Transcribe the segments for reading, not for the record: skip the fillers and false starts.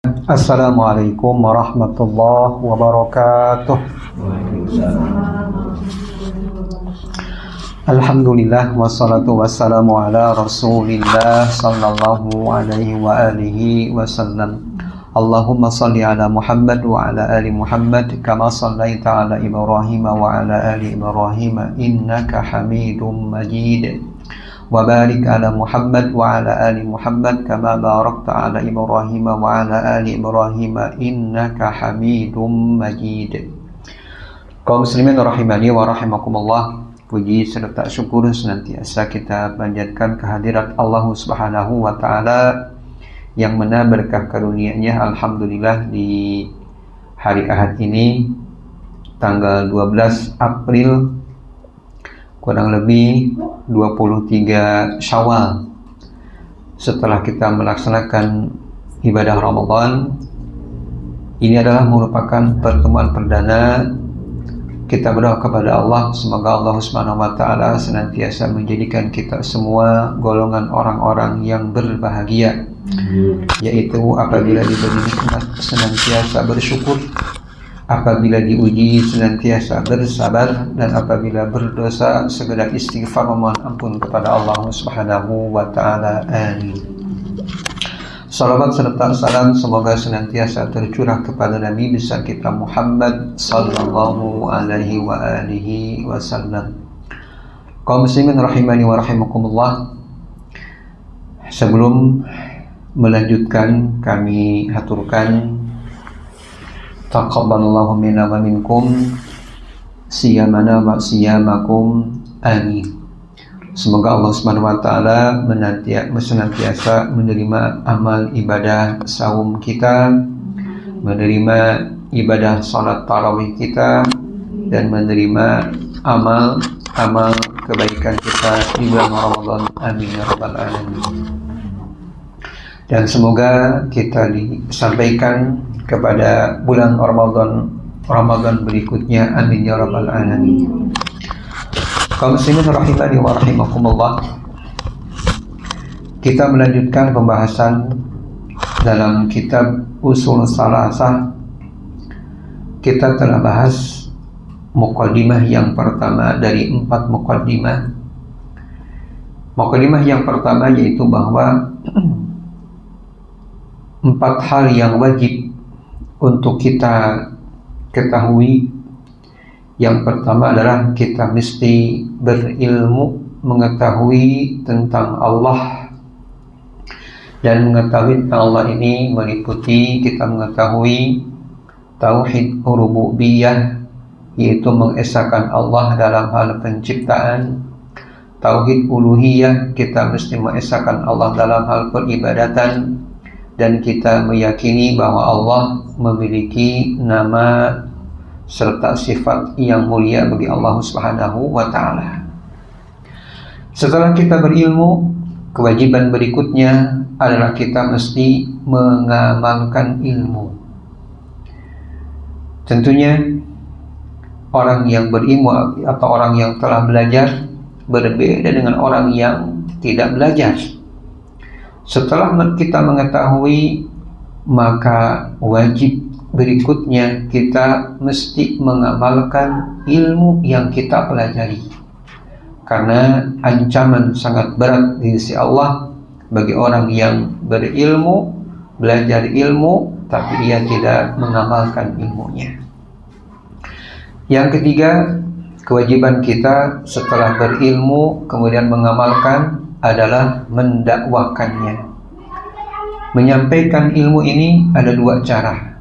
Assalamualaikum warahmatullahi wabarakatuh. Alhamdulillah wassalatu wassalamu ala Rasulillah sallallahu alaihi wa alihi wasallam. Allahumma salli ala Muhammad wa ala ali Muhammad kama sallaita ala Ibrahim wa ala ali Ibrahim innaka Hamidum Majid. Wa barik ala Muhammad wa ala ali Muhammad kama barakta ala Ibrahim wa ala ali Ibrahim innaka Hamidum Majid. Kaum muslimin rahimani wa rahimakumullah, puji serta syukur senantiasa kita panjatkan kehadirat Allah Subhanahu wa taala yang mana berkah karunia-Nya alhamdulillah di hari Ahad ini tanggal 12 April kurang lebih 23 Syawal setelah kita melaksanakan ibadah Ramadan. Ini adalah merupakan pertemuan perdana kita berdoa kepada Allah, semoga Allah Subhanahu wa taala senantiasa menjadikan kita semua golongan orang-orang yang berbahagia, yaitu apabila diberi nikmat senantiasa bersyukur, apabila diuji senantiasa bersabar, dan apabila berdosa segera istighfar memohon ampun kepada Allah Subhanahu wa taala. Amin. Salawat serta salam semoga senantiasa tercurah kepada Nabi besar kita Muhammad sallallahu alaihi wa alihi wasallam. Kaum muslimin rahimani wa rahimakumullah, sebelum melanjutkan kami haturkan taqabbalallahu minna wa minkum siyamana wa siyamakum, amin. Semoga Allah Subhanahu wa taala senantiasa menerima amal ibadah saum kita, menerima ibadah salat tarawih kita, dan menerima amal kebaikan kita di bulan Ramadan. Amin ya rabbal alamin. Dan semoga kita disampaikan kepada bulan Ramadan berikutnya. Amin ya rabbal alamin. Kaum muslimin rahimani wa rahimakumullah, kita melanjutkan pembahasan dalam kitab Ushul Salasah. Kita telah bahas muqaddimah yang pertama dari 4 muqaddimah. Muqaddimah yang pertama yaitu bahwa 4 hal yang wajib untuk kita ketahui. Yang pertama adalah kita mesti berilmu, mengetahui tentang Allah. Dan mengetahui tentang Allah ini meliputi kita mengetahui tauhid rububiyah, yaitu mengesahkan Allah dalam hal penciptaan. Tauhid uluhiyah, kita mesti mengesahkan Allah dalam hal peribadatan. Dan kita meyakini bahwa Allah memiliki nama serta sifat yang mulia bagi Allah Subhanahu wa taala. Setelah kita berilmu, kewajiban berikutnya adalah kita mesti mengamalkan ilmu. Tentunya orang yang berilmu atau orang yang telah belajar berbeda dengan orang yang tidak belajar. Setelah kita mengetahui, maka wajib berikutnya kita mesti mengamalkan ilmu yang kita pelajari, karena ancaman sangat berat di sisi Allah bagi orang yang berilmu, belajar ilmu, tapi ia tidak mengamalkan ilmunya. Yang ketiga, kewajiban kita setelah berilmu kemudian mengamalkan adalah mendakwakannya. Menyampaikan ilmu ini ada 2 cara.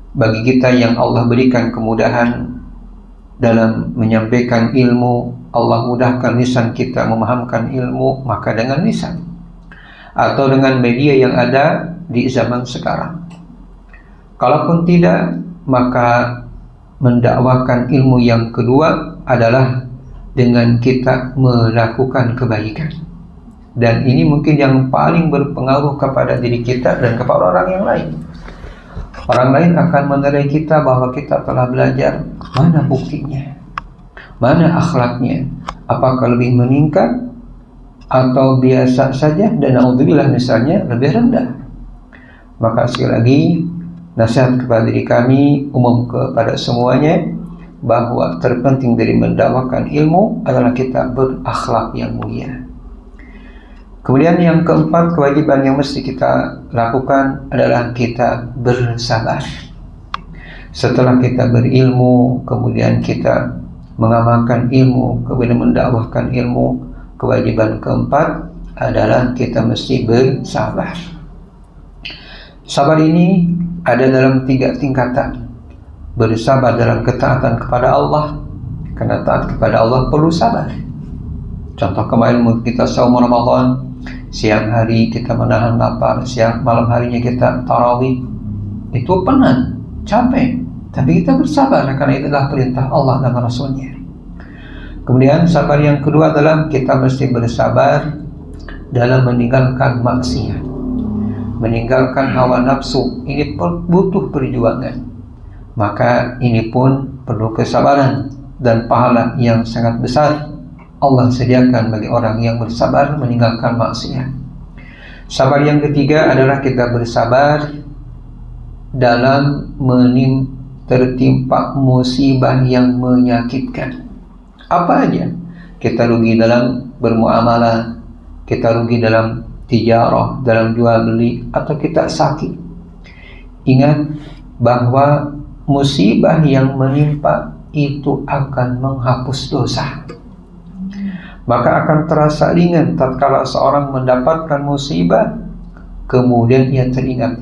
Bagi kita yang Allah berikan kemudahan dalam menyampaikan ilmu, Allah mudahkan lisan kita memahamkan ilmu, maka dengan lisan atau dengan media yang ada di zaman sekarang. Kalaupun tidak, maka mendakwakan ilmu yang kedua adalah dengan kita melakukan kebaikan. Dan ini mungkin yang paling berpengaruh kepada diri kita dan kepada orang yang lain. Orang lain akan menilai kita bahwa kita telah belajar. Mana buktinya? Mana akhlaknya? Apakah lebih meningkat atau biasa saja? Dan naudzubillah misalnya lebih rendah. Maka sekali lagi nasihat kepada diri kami, umum kepada semuanya, bahwa terpenting dari mendakwakan ilmu adalah kita berakhlak yang mulia. Kemudian yang keempat, kewajiban yang mesti kita lakukan adalah kita bersabar. Setelah kita berilmu, kemudian kita mengamalkan ilmu, kemudian mendakwahkan ilmu, kewajiban keempat adalah kita mesti bersabar. Sabar ini ada dalam 3 tingkatan. Bersabar dalam ketaatan kepada Allah, karena taat kepada Allah perlu sabar. Contoh kemarin kita saum Ramadan, siang hari kita menahan lapar, malam harinya kita tarawih, itu penat, capek, tapi kita bersabar karena itu adalah perintah Allah dan Rasulnya. Kemudian sabar yang kedua adalah kita mesti bersabar dalam meninggalkan maksiat, meninggalkan hawa nafsu. Ini butuh perjuangan, maka ini pun perlu kesabaran dan pahala yang sangat besar Allah sediakan bagi orang yang bersabar meninggalkan maksiat. Sabar yang ketiga adalah kita bersabar dalam tertimpa musibah yang menyakitkan. Apa aja? Kita rugi dalam bermuamalah, kita rugi dalam tijarah, dalam jual beli, atau kita sakit. Ingat bahwa musibah yang menimpa itu akan menghapus dosa. Maka akan terasa ringan tatkala seorang mendapatkan musibah, kemudian ia teringat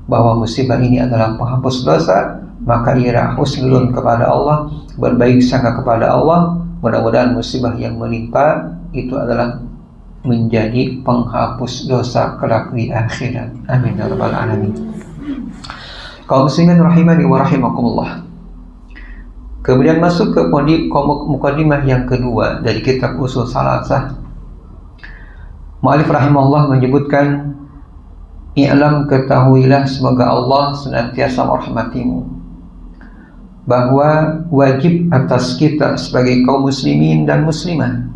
bahwa musibah ini adalah penghapus dosa, maka ia husnuzon kepada Allah, berbaik sangka kepada Allah. Mudah-mudahan musibah yang menimpa itu adalah menjadi penghapus dosa kelak di akhirat. Amin ya rabbal alamin. Kaum muslimin rahimani wa rahimakumullah. Kemudian masuk ke mukadimah yang kedua dari kitab Ushul Salasah. Mu'allif rahimahullah menyebutkan, i'lam, ketahuilah, semoga Allah senantiasa merahmatimu, bahwa wajib atas kita sebagai kaum muslimin dan muslimah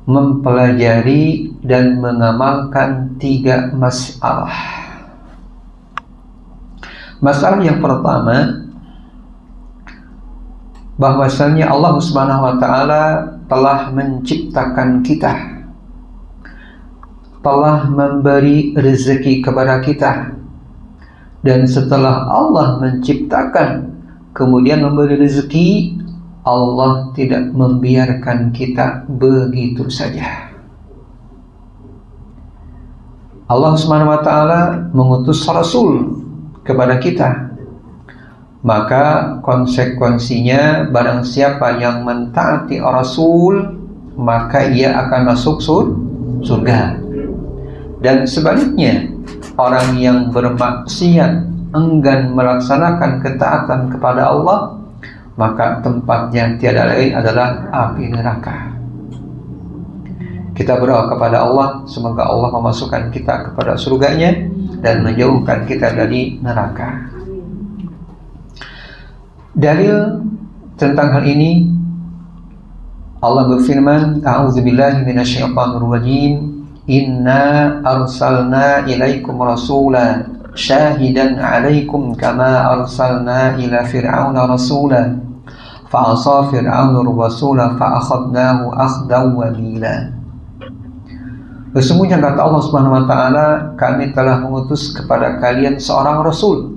mempelajari dan mengamalkan 3 masalah. Masalah yang pertama, bahwasannya Allah Subhanahu wa taala telah menciptakan kita, telah memberi rezeki kepada kita, dan setelah Allah menciptakan kemudian memberi rezeki, Allah tidak membiarkan kita begitu saja. Allah Subhanahu wa taala mengutus Rasul kepada kita, maka konsekuensinya barang siapa yang mentaati Rasul, maka ia akan masuk surga. Dan sebaliknya, orang yang bermaksiat enggan melaksanakan ketaatan kepada Allah, maka tempatnya tiada lain adalah api neraka. Kita berdoa kepada Allah, semoga Allah memasukkan kita kepada surganya dan menjauhkan kita dari neraka. Dalil tentang hal ini, Allah berfirman, a'udzubillahi minasyaitonir rajim, inna arsalna ilaikum rasula syahidan 'alaikum kama arsalna ila fir'auna rasula fa'asa fir'aunur rasula fa'akhadnahu akhdan wabila. Sesungguhnya kata Allah Subhanahu wa taala, kami telah mengutus kepada kalian seorang rasul,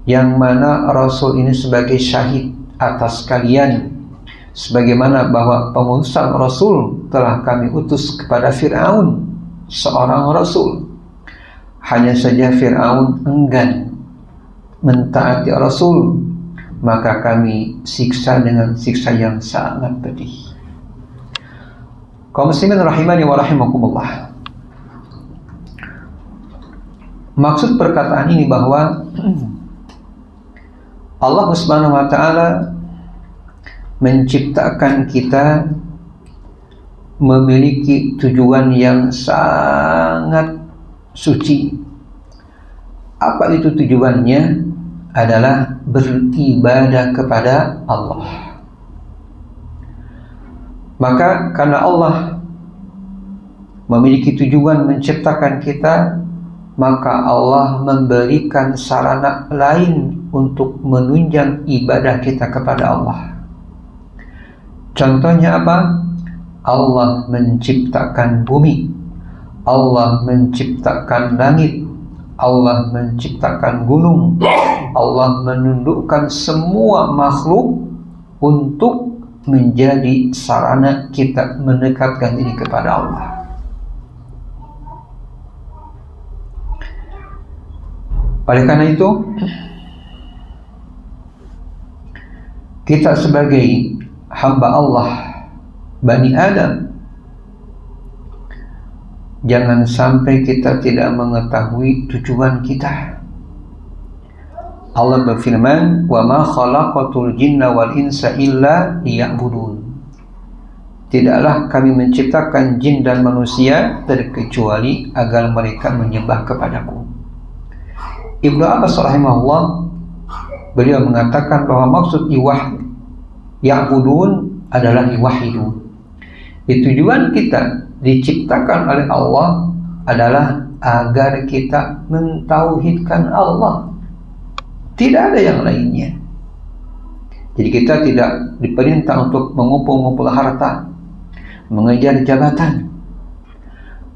yang mana Rasul ini sebagai syahid atas kalian, sebagaimana bahwa pengutusan Rasul telah kami utus kepada Fir'aun seorang Rasul. Hanya saja Fir'aun enggan mentaati Rasul, maka kami siksa dengan siksa yang sangat pedih. Kaum muslimin rahimani wa rahimakumullah. Maksud perkataan ini bahwa Allah Subhanahu wa taala menciptakan kita memiliki tujuan yang sangat suci. Apa itu tujuannya? Adalah beribadah kepada Allah. Maka karena Allah memiliki tujuan menciptakan kita, maka Allah memberikan sarana lain untuk menunjang ibadah kita kepada Allah. Contohnya apa? Allah menciptakan bumi, Allah menciptakan langit, Allah menciptakan gunung, Allah menundukkan semua makhluk untuk menjadi sarana kita mendekatkan diri kepada Allah. Oleh karena itu, kita sebagai hamba Allah, Bani Adam, jangan sampai kita tidak mengetahui tujuan kita. Allah berfirman, "Wa ma khalaqatul jinna wal insa illa liya'budun." Tidaklah kami menciptakan jin dan manusia terkecuali agar mereka menyembah kepadaku. Ibnu Abbas rahimahullah, beliau mengatakan bahwa maksud ya'budun adalah yuwahhidun. Tujuan kita diciptakan oleh Allah adalah agar kita mentauhidkan Allah. Tidak ada yang lainnya. Jadi kita tidak diperintah untuk mengumpul-ngumpul harta, mengejar jabatan.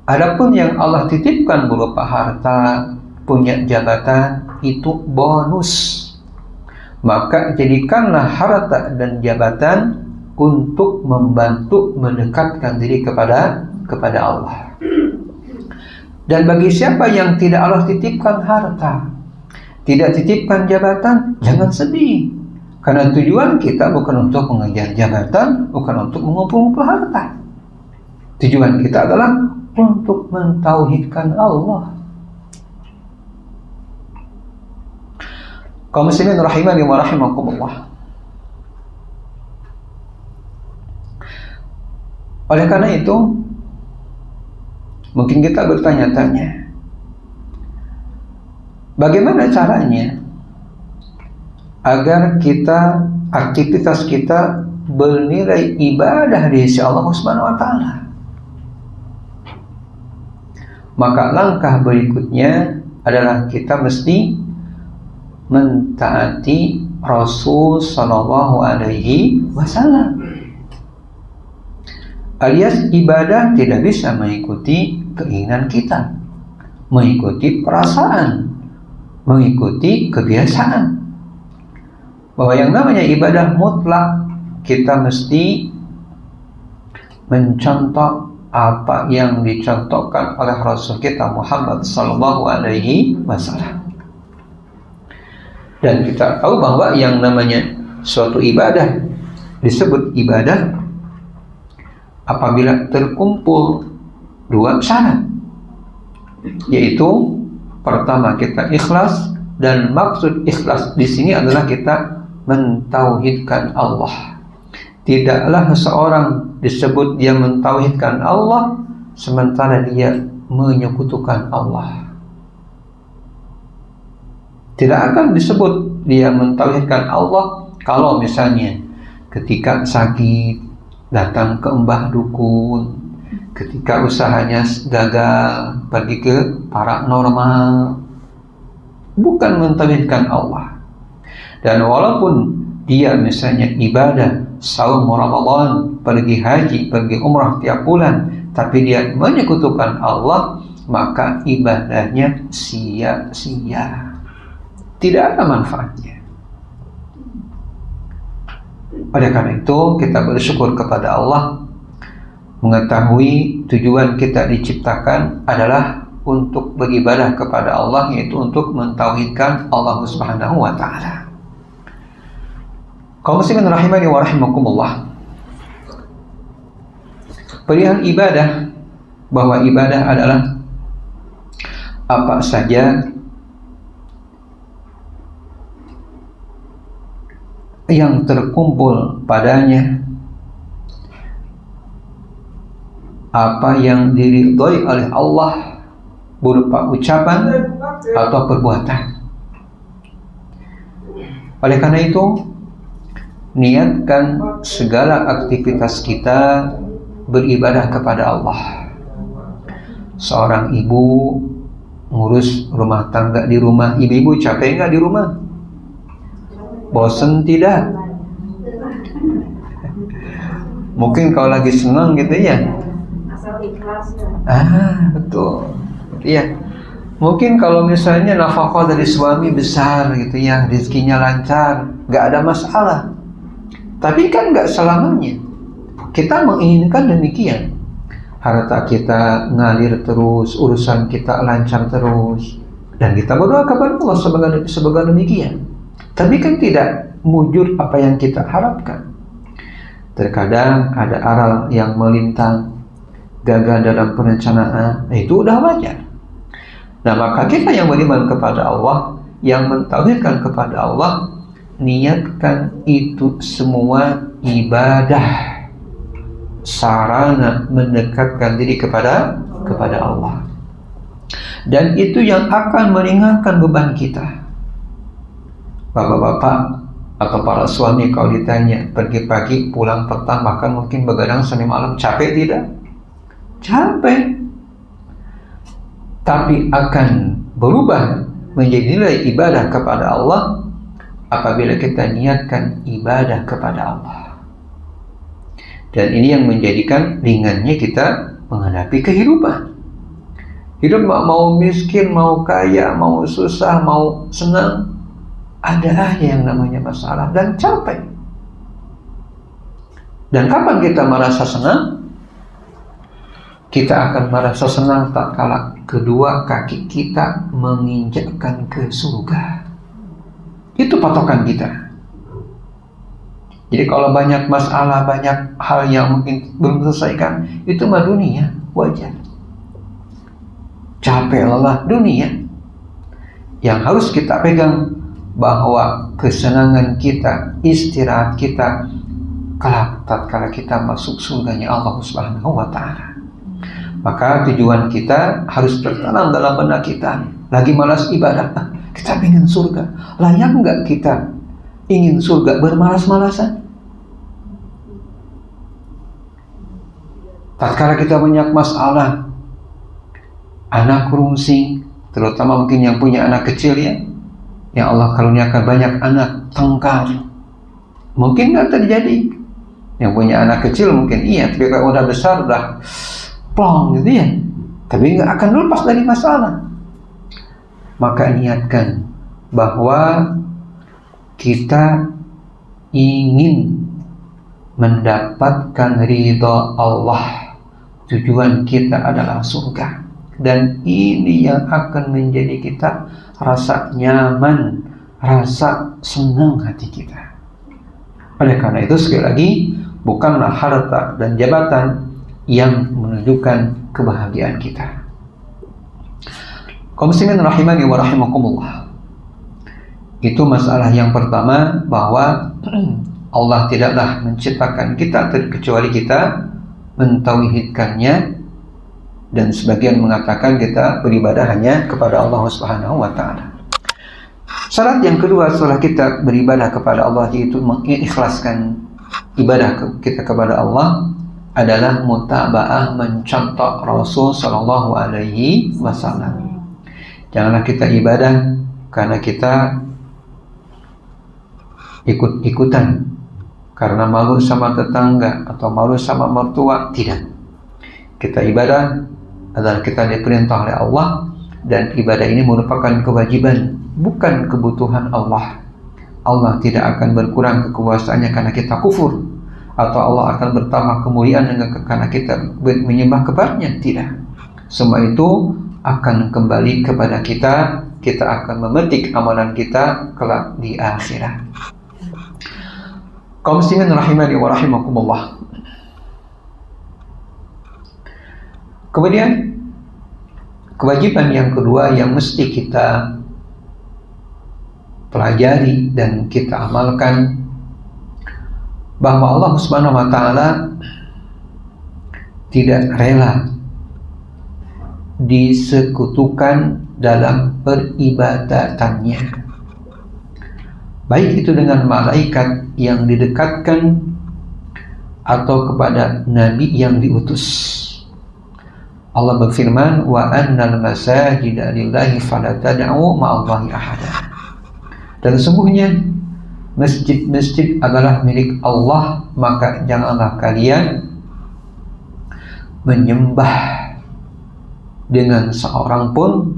Adapun yang Allah titipkan berupa harta, punya jabatan, itu bonus. Maka jadikanlah harta dan jabatan untuk membantu mendekatkan diri kepada Allah. Dan bagi siapa yang tidak Allah titipkan harta, tidak titipkan jabatan, jangan sedih. Karena tujuan kita bukan untuk mengejar jabatan, bukan untuk mengumpul-ngumpul harta. Tujuan kita adalah untuk mentauhidkan Allah. Kaum muslimin rahimani wa rahimakumullah. Oleh karena itu, mungkin kita bertanya-tanya, bagaimana caranya agar aktivitas kita bernilai ibadah di sisi Allah Subhanahu wa taala? Maka langkah berikutnya adalah kita mesti mentaati Rasul sallallahu alaihi wasallam. Alias ibadah tidak bisa mengikuti keinginan kita, mengikuti perasaan, mengikuti kebiasaan. Bahwa yang namanya ibadah mutlak, kita mesti mencontoh apa yang dicontohkan oleh Rasul kita Muhammad sallallahu alaihi wasallam. Dan kita tahu bahwa yang namanya suatu ibadah disebut ibadah apabila terkumpul dua syarat, yaitu pertama kita ikhlas, dan maksud ikhlas di sini adalah kita mentauhidkan Allah. Tidaklah seseorang disebut dia mentauhidkan Allah sementara dia menyekutukan Allah. Tidak akan disebut dia mentauhidkan Allah kalau misalnya ketika sakit datang ke mbah dukun, ketika usahanya gagal pergi ke paranormal. Bukan mentauhidkan Allah. Dan walaupun dia misalnya ibadah saum Ramadan, pergi haji, pergi umrah tiap bulan, tapi dia menyekutukan Allah, maka ibadahnya sia-sia. Tidak ada manfaatnya. Oleh karena itu, kita bersyukur kepada Allah, mengetahui tujuan kita diciptakan adalah untuk beribadah kepada Allah, yaitu untuk mentauhidkan Allah Subhanahu wa taala. Kaum muslimin rahimani wa rahimakumullah. Perihal ibadah, bahwa ibadah adalah apa saja yang terkumpul padanya, apa yang diridhoi oleh Allah berupa ucapan atau perbuatan. Oleh karena itu, niatkan segala aktivitas kita beribadah kepada Allah. Seorang ibu ngurus rumah tangga di rumah. Ibu-ibu capek nggak di rumah? Bosen tidak? Mungkin kalau lagi senang gitu ya. Betul. Iya. Mungkin kalau misalnya nafkah dari suami besar gitu ya, rezekinya lancar, nggak ada masalah. Tapi kan nggak selamanya. Kita menginginkan demikian. Harta kita ngalir terus, urusan kita lancar terus, dan kita berdoa kepada Allah sebagai demikian. Tapi kan tidak mujur apa yang kita harapkan. Terkadang ada aral yang melintang, gagal dalam perencanaan, itu udah wajar. Nah, maka kita yang beriman kepada Allah, yang mentauhidkan kepada Allah, niatkan itu semua ibadah, sarana mendekatkan diri kepada Allah. Dan itu yang akan meringankan beban kita. Bapak-bapak atau para suami kalau ditanya pergi pagi pulang petang bahkan mungkin begadang sampai malam, capek tidak? Capek. Tapi akan berubah menjadi nilai ibadah kepada Allah apabila kita niatkan ibadah kepada Allah. Dan ini yang menjadikan ringannya kita menghadapi kehidupan. Hidup mau miskin, mau kaya, mau susah, mau senang, ada aja yang namanya masalah dan capek. Dan kapan kita merasa senang? Kita akan merasa senang tatkala kedua kaki kita menginjakkan ke surga. Itu patokan kita. Jadi kalau banyak masalah, banyak hal yang mungkin belum selesaikan, itu mah dunia, wajar. Capek lelah dunia. Yang harus kita pegang bahwa kesenangan kita, istirahat kita, kelak tatkala kita masuk surganya Allah Subhanahu wa Ta'ala. Maka tujuan kita harus tertanam dalam benak kita. Lagi malas ibadah, kita ingin surga. Layak nggak kita ingin surga bermalas-malasan? Tatkala kita banyak masalah, anak rungsing, terutama mungkin yang punya anak kecil ya, yang Allah karuniakan banyak anak tengkar, mungkin nggak terjadi. Yang punya anak kecil mungkin iya, tapi kalau udah besar udah plong gitu ya, tapi nggak akan lepas dari masalah. Maka niatkan bahwa kita ingin mendapatkan ridha Allah. Tujuan kita adalah surga. Dan ini yang akan menjadi kita rasa nyaman, rasa senang hati kita. Oleh karena itu sekali lagi, bukanlah harta dan jabatan yang menunjukkan kebahagiaan kita. Kaum muslimin rahimani wa rahimakumullah. Itu masalah yang pertama, bahwa Allah tidaklah menciptakan kita kecuali kita mentauhidkannya, dan sebagian mengatakan kita beribadah hanya kepada Allah Subhanahu wa Ta'ala. Syarat yang kedua setelah kita beribadah kepada Allah, yaitu mengikhlaskan ibadah kita kepada Allah, adalah mutaba'ah, mencontoh Rasul Sallallahu Alaihi Wasallam. Janganlah kita ibadah karena kita ikut-ikutan, karena malu sama tetangga atau malu sama mertua. Tidak. Kita ibadah adalah kita diperintah oleh Allah, dan ibadah ini merupakan kewajiban, bukan kebutuhan Allah. Allah tidak akan berkurang kekuasaannya karena kita kufur, atau Allah akan bertambah kemuliaan karena kita menyembah kepadanya. Tidak. Semua itu akan kembali kepada kita. Kita akan memetik amalan kita kelak di akhirat. Kaum muslimin rahimani wa rahimakumullah. Kemudian kewajiban yang kedua yang mesti kita pelajari dan kita amalkan, bahwa Allah Subhanahu wa Ta'ala tidak rela disekutukan dalam peribadatannya, baik itu dengan malaikat yang didekatkan atau kepada nabi yang diutus. Allah berfirman, wa annal masajida lillahi fala tad'u ma'allahi ahada. Dan sesungguhnya masjid-masjid adalah milik Allah, maka janganlah kalian menyembah dengan seorang pun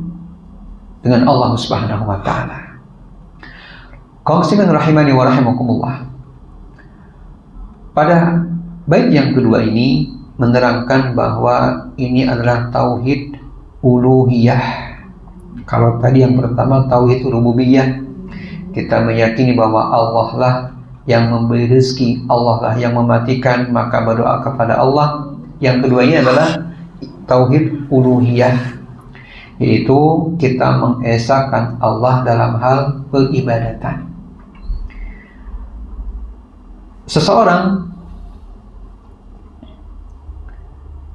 dengan Allah Subhanahu wa taala. Kaum muslimin rahimani wa rahimakumullah. Pada bait yang kedua ini menerangkan bahwa ini adalah tauhid uluhiyah. Kalau tadi yang pertama tauhid rububiyah, kita meyakini bahwa Allah lah yang memberi rezeki, Allah lah yang mematikan, maka berdoa kepada Allah. Yang kedua ini adalah tauhid uluhiyah, yaitu kita mengesahkan Allah dalam hal peribadatan. Seseorang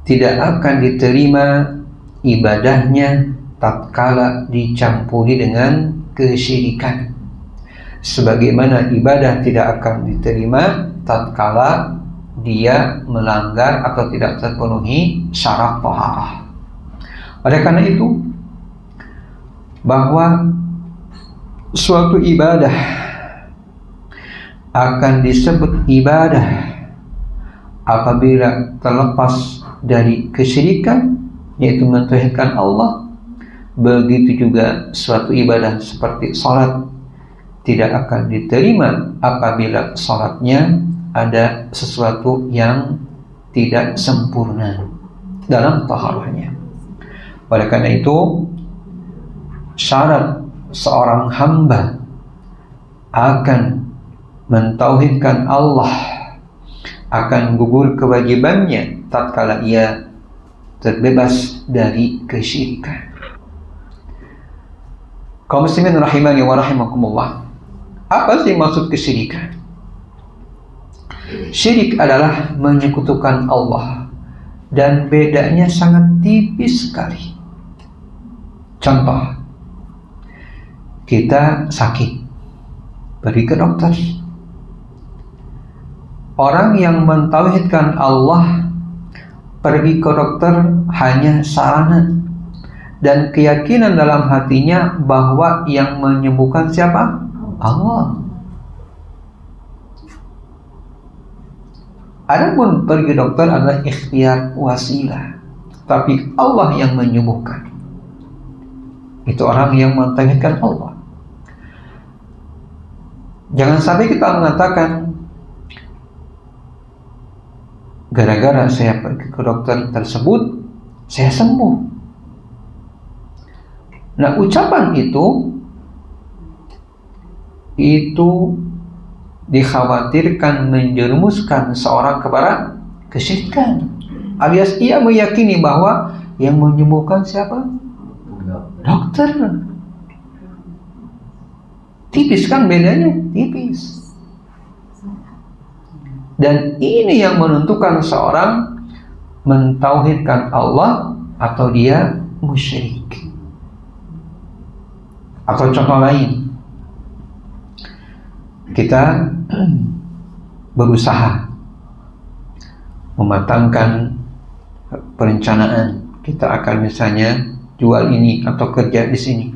tidak akan diterima ibadahnya tatkala dicampuri dengan kesyirikan, sebagaimana ibadah tidak akan diterima tatkala dia melanggar atau tidak terpenuhi syarat taharah. Oleh karena itu, bahwa suatu ibadah akan disebut ibadah apabila terlepas dari kesyirikan, yaitu mentauhidkan Allah. Begitu juga suatu ibadah seperti salat tidak akan diterima apabila salatnya ada sesuatu yang tidak sempurna dalam taharahnya. Oleh karena itu, syarat seorang hamba akan mentauhidkan Allah, akan gugur kewajibannya tatkala ia terbebas dari kesyirikan. Kaum muslimin rahimani wa rahimakumullah. Apa sih maksud kesyirikan? Syirik adalah menyekutukan Allah, dan bedanya sangat tipis sekali. Contoh, kita sakit, pergi ke dokter. Orang yang mentauhidkan Allah pergi ke dokter hanya sarana dan keyakinan dalam hatinya bahwa yang menyembuhkan siapa? Allah. Adapun pergi dokter adalah ikhtiar wasilah, tapi Allah yang menyembuhkan. Itu orang yang mentauhidkan Allah. Jangan sampai kita mengatakan, gara-gara saya pergi ke dokter tersebut, saya sembuh. Nah, ucapan itu dikhawatirkan menjerumuskan seorang kepada kesyirikan. Alias ia meyakini bahwa yang menyembuhkan siapa? Dokter. Tipis kan bedanya? Tipis. Dan ini yang menentukan seorang mentauhidkan Allah atau dia musyrik. Atau contoh lain, kita berusaha mematangkan perencanaan. Kita akan misalnya jual ini atau kerja di sini.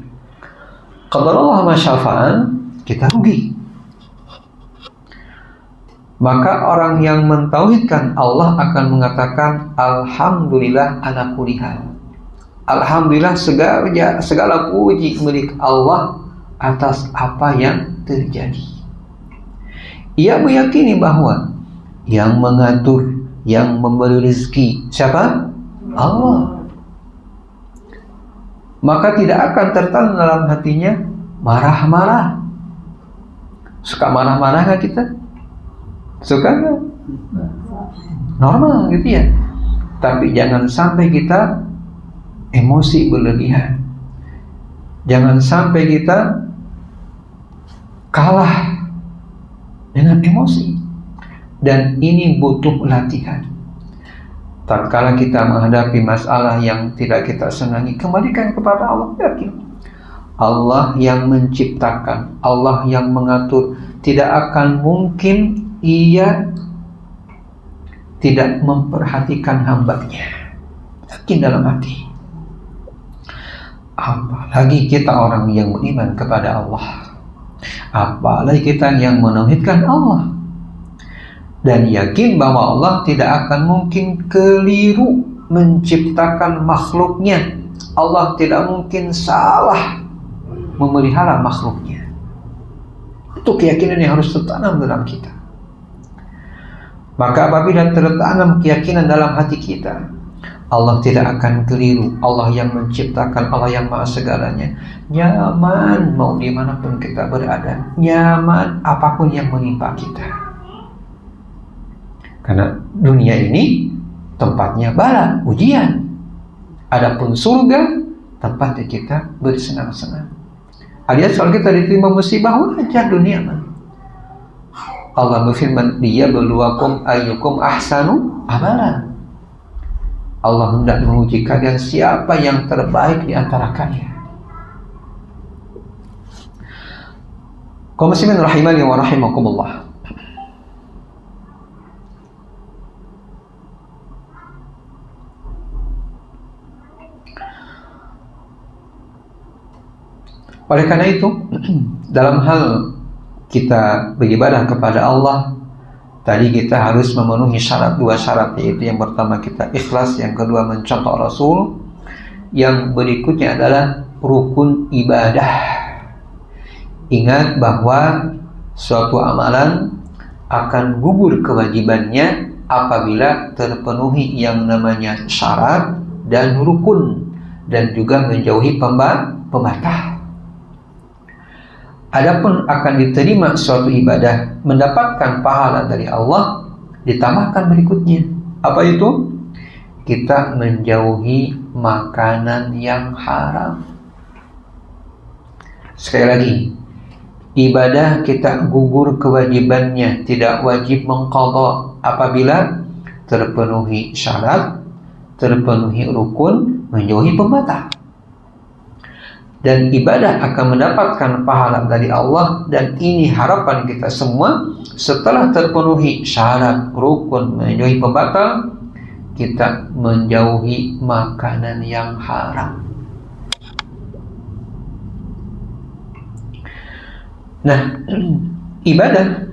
Qadarullah ma syafa'an, kita rugi. Maka orang yang mentauhidkan Allah akan mengatakan alhamdulillah ala kulli hal. Alhamdulillah segala puji milik Allah atas apa yang terjadi. Ia meyakini bahwa yang mengatur, yang memberi rezeki siapa? Allah. Maka tidak akan tertanam dalam hatinya marah-marah. Suka marah-marah nggak kita? Suka nggak? Normal gitu ya. Tapi jangan sampai kita emosi berlebihan. Jangan sampai kita kalah dengan emosi. Dan ini butuh latihan. Tatkala kita menghadapi masalah yang tidak kita senangi, kembalikan kepada Allah. Yakin Allah yang menciptakan, Allah yang mengatur. Tidak akan mungkin Ia tidak memperhatikan hambanya. yakin dalam hati. Apalagi kita orang yang beriman kepada Allah, apalagi kita yang menauhidkan Allah dan yakin bahwa Allah tidak akan mungkin keliru menciptakan makhluknya. Allah tidak mungkin salah memelihara makhluknya. Itu keyakinan yang harus tertanam dalam kita. Maka apabila tertanam keyakinan dalam hati kita, Allah tidak akan keliru. Allah yang menciptakan, Allah yang maha segalanya. Nyaman mau dimanapun kita berada, nyaman apapun yang menimpa kita. Karena dunia ini tempatnya bala, ujian. Adapun surga tempatnya kita bersenang-senang. Alias kalau kita diterima musibah, wajar dunia mah. Allah berfirman, liyabluwakum ayyukum ahsanu amalan. Allah hendak menguji kalian siapa yang terbaik di antara kalian. Kaum muslimin rahimani wa rahimakumullah. Oleh karena itu, dalam hal kita beribadah kepada Allah, tadi kita harus memenuhi dua syarat, yaitu yang pertama kita ikhlas, yang kedua mencontoh Rasul, yang berikutnya adalah rukun ibadah. Ingat bahwa suatu amalan akan gugur kewajibannya apabila terpenuhi yang namanya syarat dan rukun, dan juga menjauhi pembatal. Adapun akan diterima suatu ibadah, mendapatkan pahala dari Allah, ditambahkan berikutnya. Apa itu? Kita menjauhi makanan yang haram. Sekali lagi, ibadah kita gugur kewajibannya, tidak wajib mengqadha apabila terpenuhi syarat, terpenuhi rukun, menjauhi pembatal. Dan ibadah akan mendapatkan pahala dari Allah, dan ini harapan kita semua. Setelah terpenuhi syarat, rukun, menjauhi pembatal, kita menjauhi makanan yang haram. Nah, ibadah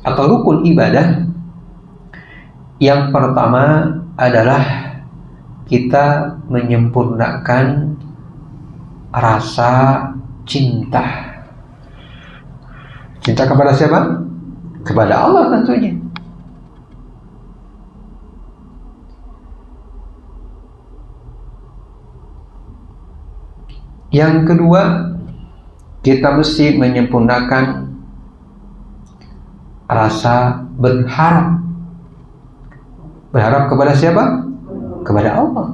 atau rukun ibadah yang pertama adalah kita menyempurnakan rasa cinta. Cinta kepada siapa? Kepada Allah tentunya. Yang kedua, kita mesti menyempurnakan rasa berharap. Berharap kepada siapa? Kepada Allah.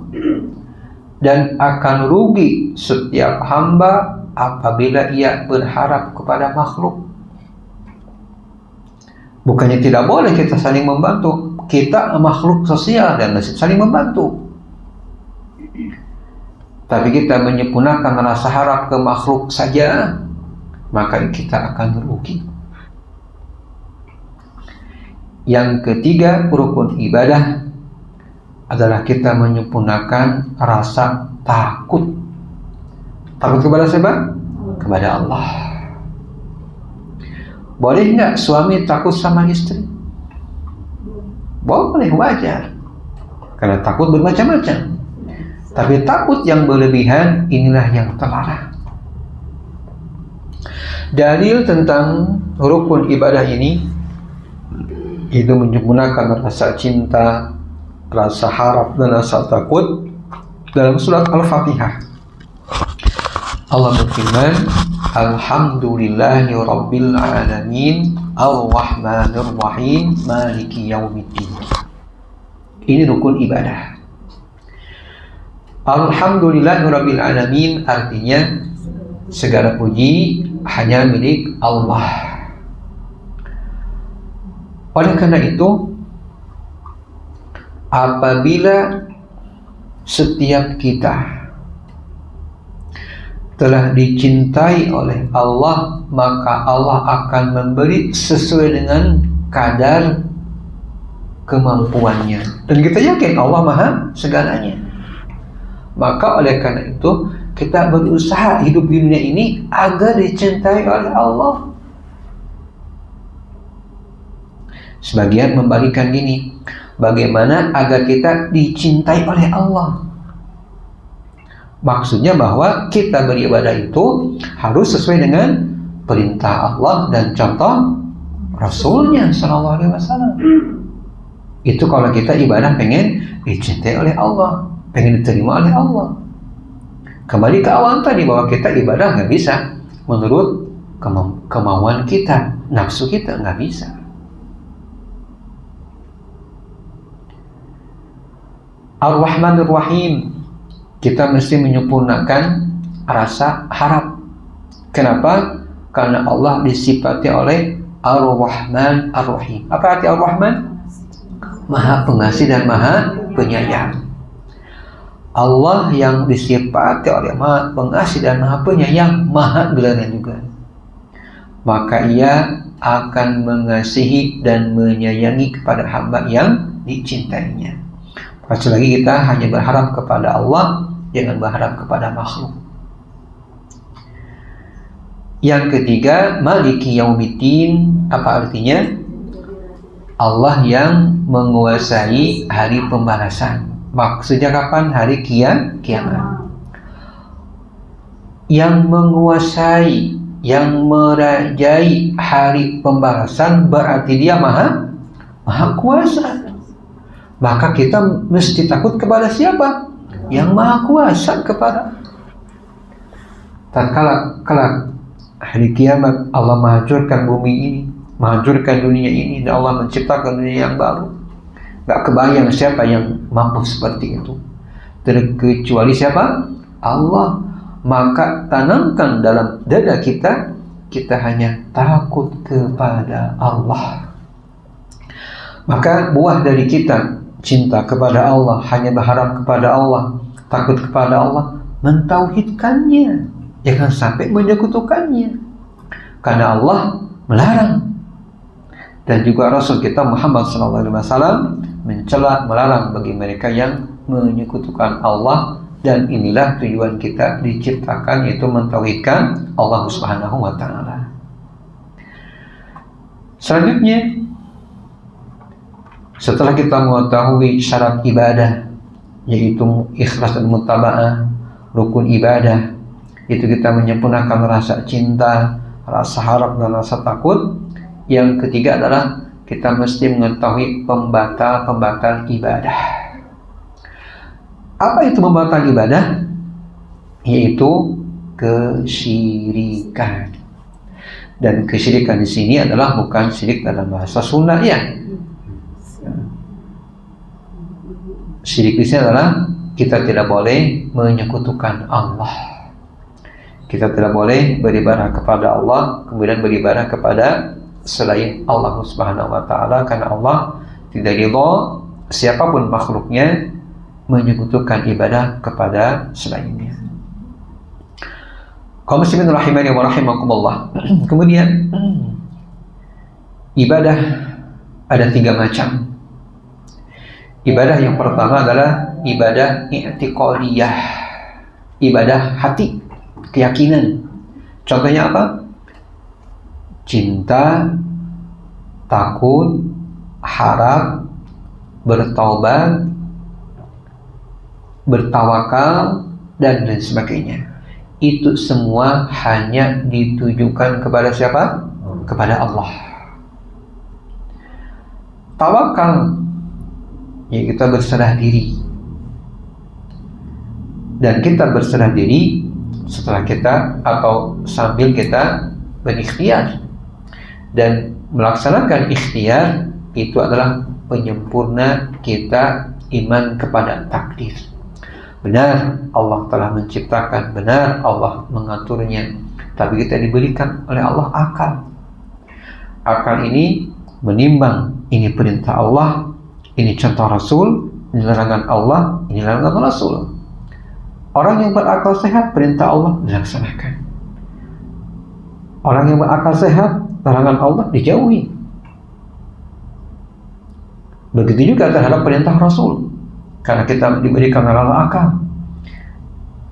Dan akan rugi setiap hamba apabila ia berharap kepada makhluk. Bukannya tidak boleh kita saling membantu. Kita makhluk sosial dan saling membantu. Tapi kita menyempurnakan rasa harap ke makhluk saja, maka kita akan rugi. Yang ketiga, rukun ibadah adalah kita menyempurnakan rasa takut. Takut kepada siapa? Kepada Allah. Boleh nggak suami takut sama istri? Boleh, wajar. Karena takut bermacam-macam. Tapi takut yang berlebihan inilah yang terlarang. Dalil tentang rukun ibadah ini itu menyempurnakan rasa cinta, rasa harap dan rasa takut dalam surat Al-Fatihah. Allah berfirman, Alhamdulillahi Rabbil Alamin, Ar-Rahmanir Rahim, Maliki Yaumiddin. Ini rukun ibadah. Alhamdulillahi Rabbil Alamin artinya segala puji hanya milik Allah. Oleh karena itu, apabila setiap kita telah dicintai oleh Allah, maka Allah akan memberi sesuai dengan kadar kemampuannya. Dan kita yakin Allah Maha segalanya. Maka oleh karena itu kita berusaha hidup di dunia ini agar dicintai oleh Allah. Sebagian membagikan gini, bagaimana agar kita dicintai oleh Allah? Maksudnya bahwa kita beribadah itu harus sesuai dengan perintah Allah dan contoh Rasulnya Sallallahu Alaihi Wasallam. Itu kalau kita ibadah pengen dicintai oleh Allah, pengen diterima oleh Allah. Kembali ke awal tadi bahwa kita ibadah nggak bisa menurut kemauan kita, nafsu kita nggak bisa. Ar-Rahmanir Rahim, kita mesti menyempurnakan rasa harap. Kenapa? Karena Allah disifati oleh Ar-Rahman Ar-Rahim. Apa arti Ar-Rahman? Maha pengasih dan maha penyayang. Allah yang disifati oleh maha pengasih dan maha penyayang, maha gelaran juga. Maka ia akan mengasihi dan menyayangi kepada hamba yang dicintainya. Pas lagi kita hanya berharap kepada Allah, jangan berharap kepada makhluk. Yang ketiga, Maliki Yaumiddin. Apa artinya? Allah yang menguasai hari pembalasan. Maksudnya kapan? Hari kiamat. Yang menguasai, yang merajai hari pembalasan berarti dia maha kuasa. Maka kita mesti takut kepada siapa? Yang maha kuasa kepada. Tatkala kelak hari kiamat Allah menghancurkan bumi ini, menghancurkan dunia ini, dan Allah menciptakan dunia yang baru. Gak kebayang siapa yang mampu seperti itu, terkecuali siapa? Allah. Maka tanamkan dalam dada kita, kita hanya takut kepada Allah. Maka buah dari kita cinta kepada Allah, hanya berharap kepada Allah, takut kepada Allah, mentauhidkannya, jangan sampai menyekutukannya. Karena Allah melarang. Dan juga Rasul kita Muhammad SAW mencela, melarang bagi mereka yang menyekutukan Allah. Dan inilah tujuan kita diciptakan, yaitu mentauhidkan Allah Subhanahu wa Ta'ala. Selanjutnya, setelah kita mengetahui syarat ibadah, yaitu ikhlas dan mutaba'ah, rukun ibadah, itu kita menyempurnakan rasa cinta, rasa harap dan rasa takut. Yang ketiga adalah kita mesti mengetahui pembatal-pembatal ibadah. Apa itu pembatal ibadah? Yaitu kesyirikan. Dan kesyirikan di sini adalah bukan syirik dalam bahasa Sunda ya. Syirik di sini adalah kita tidak boleh menyekutukan Allah. Kita tidak boleh beribadah kepada Allah, kemudian beribadah kepada selain Allah Subhanahu wa Ta'ala, karena Allah tidak ridha siapapun makhluknya menyekutukan ibadah kepada selainnya. Kaum muslimin rahimani wa rahimakumullah. Kemudian ibadah ada 3 macam. Ibadah yang pertama adalah ibadah i'tiqadiyah, ibadah hati, keyakinan. Contohnya apa? Cinta, takut, harap, bertaubat, bertawakal, dan lain sebagainya. Itu semua hanya ditujukan kepada siapa? Kepada Allah. Tawakal, ya kita berserah diri. Dan kita berserah diri setelah kita atau sambil kita berikhtiar. Dan melaksanakan ikhtiar itu adalah penyempurna kita iman kepada takdir. Benar Allah telah menciptakan, benar Allah mengaturnya, tapi kita diberikan oleh Allah akal. Akal ini menimbang, ini perintah Allah, ini contoh Rasul, ini larangan Allah, ini larangan Rasul. Orang yang berakal sehat, perintah Allah dilaksanakan. Orang yang berakal sehat, larangan Allah dijauhi. Begitu juga terhadap perintah Rasul, karena kita diberikan akal.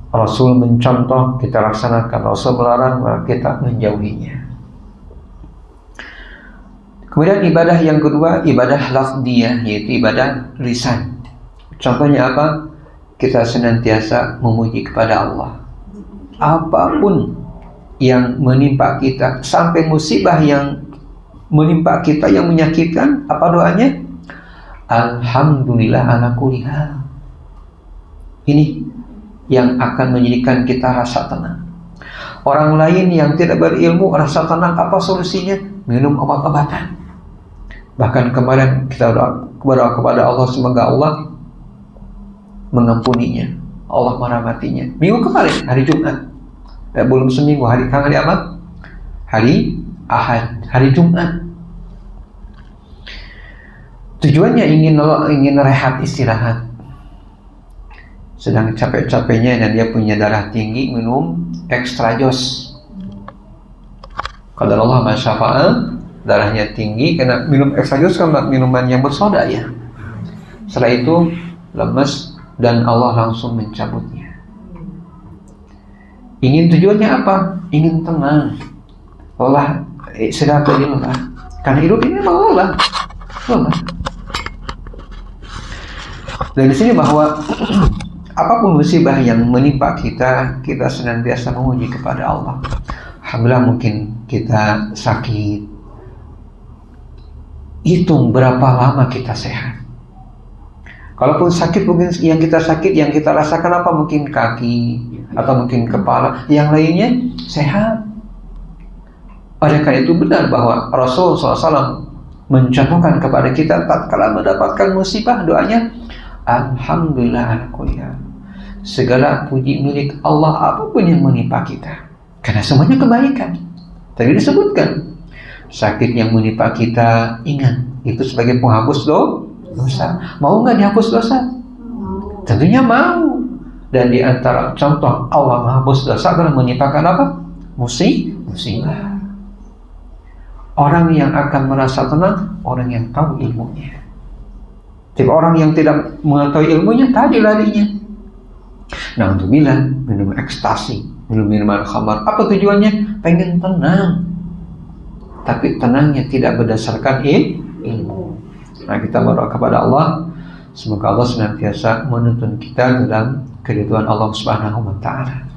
Rasul mencontoh, kita laksanakan. Rasul melarang, maka kita menjauhinya. Kemudian ibadah yang kedua, ibadah lafdiyah, yaitu ibadah lisan. Contohnya apa? Kita senantiasa memuji kepada Allah. Apapun yang menimpa kita, sampai musibah yang menimpa kita yang menyakitkan, apa doanya? Alhamdulillah ala kulli hal. Ini yang akan menjadikan kita rasa tenang. Orang lain yang tidak berilmu rasa tenang, apa solusinya? Minum obat-obatan. Bahkan kemarin kita berdoa kepada Allah, semoga Allah mengampuninya, Allah merahmatinya. Minggu kemarin, hari Jumat, belum seminggu, hari apa? Hari Ahad, hari Jumat. Tujuannya ingin rehat, istirahat. Sedang capek-capeknya dan dia punya darah tinggi, minum extra jos. Qadar Allah masyafa'al, darahnya tinggi karena minum extra jos kan minuman yang bersoda ya. Setelah itu lemes dan Allah langsung mencabutnya. Tujuannya apa? Ingin tenang. Lelah, sedang lelah. Karena hidup ini memang lelah. Dan di sini bahwa apapun musibah yang menimpa kita, kita senantiasa memuji kepada Allah. Alhamdulillah, mungkin kita sakit, hitung berapa lama kita sehat. Kalaupun sakit, mungkin yang kita rasakan apa? Mungkin kaki atau mungkin kepala, yang lainnya sehat. Oleh karena itu benar bahwa Rasul SAW mencontohkan kepada kita tatkala mendapatkan musibah, doanya Alhamdulillah ala kulli hal. Segala puji milik Allah apapun yang menimpa kita, karena semuanya kebaikan. Tadi disebutkan sakit yang menimpa kita, ingat itu sebagai penghapus dosa. Mau nggak dihapus dosa? Tentunya mau. Dan di antara contoh Allah menghapus dosa adalah menimpakan apa? Musibah. Orang yang akan merasa tenang, orang yang tahu ilmunya. Tapi orang yang tidak mengetahui ilmunya, tadi larinya. Nah, untuk minum ekstasi, minum minuman khamar, apa tujuannya? Pengen tenang. Tapi tenangnya tidak berdasarkan ilmu. Nah, kita berdoa kepada Allah, semoga Allah senantiasa menuntun kita dalam keridhaan Allah Subhanahu wa Ta'ala.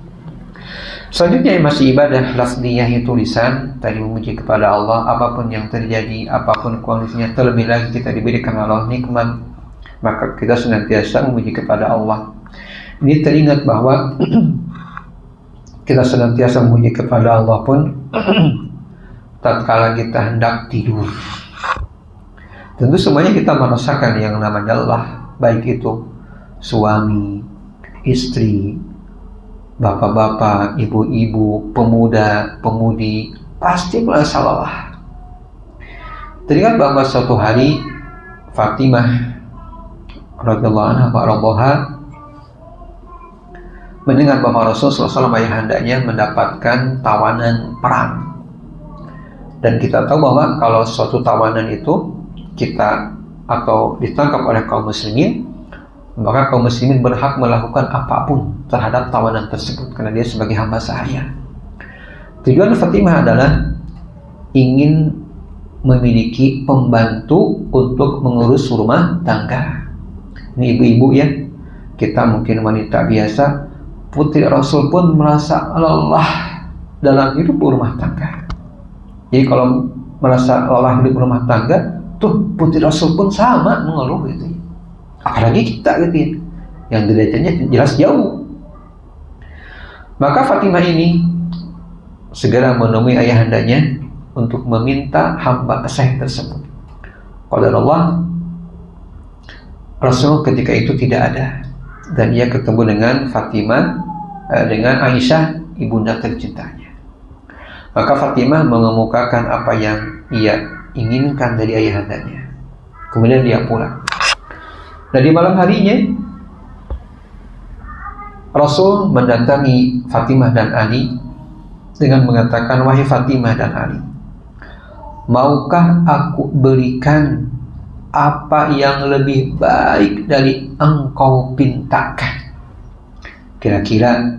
Selanjutnya masih ibadah lafziyah, itu lisan. Tadi memuji kepada Allah, apapun yang terjadi, apapun kondisinya, terlebih lagi kita diberikan Allah nikmat, maka kita senantiasa memuji kepada Allah. Ini teringat bahwa kita senantiasa memuji kepada Allah pun tatkala kita hendak tidur. Tentu semuanya kita merasakan yang namanya lelah, baik itu suami, istri, bapak-bapak, ibu-ibu, pemuda, pemudi, pasti merasa lelah. Teringat bahwa suatu hari Fatimah radhiyallahu anha mendengar bahwa Rasulullah SAW ayahandanya mendapatkan tawanan perang. Dan kita tahu bahwa kalau suatu tawanan itu kita atau ditangkap oleh kaum muslimin, maka kaum muslimin berhak melakukan apapun terhadap tawanan tersebut karena dia sebagai hamba sahaya. Tujuan Fatimah adalah ingin memiliki pembantu untuk mengurus rumah tangga. Ini ibu-ibu ya, kita mungkin wanita biasa, putri Rasul pun merasa lelah dalam hidup rumah tangga. Jadi kalau merasa lelah hidup rumah tangga, tuh putri Rasul pun sama mengeluh gitu. Apalagi kita gitu ya, yang derajatnya jelas jauh. Maka Fatimah ini segera menemui ayahandanya untuk meminta hamba sahih tersebut. Qadar Allah, Rasul ketika itu tidak ada, dan ia ketemu dengan Fatimah, dengan Aisyah, ibunda tercintanya. Maka Fatimah mengemukakan apa yang ia inginkan dari ayahandanya. Kemudian dia pulang. Dan di malam harinya Rasul mendatangi Fatimah dan Ali dengan mengatakan, wahai Fatimah dan Ali, maukah aku berikan apa yang lebih baik dari engkau pintakan? Kira-kira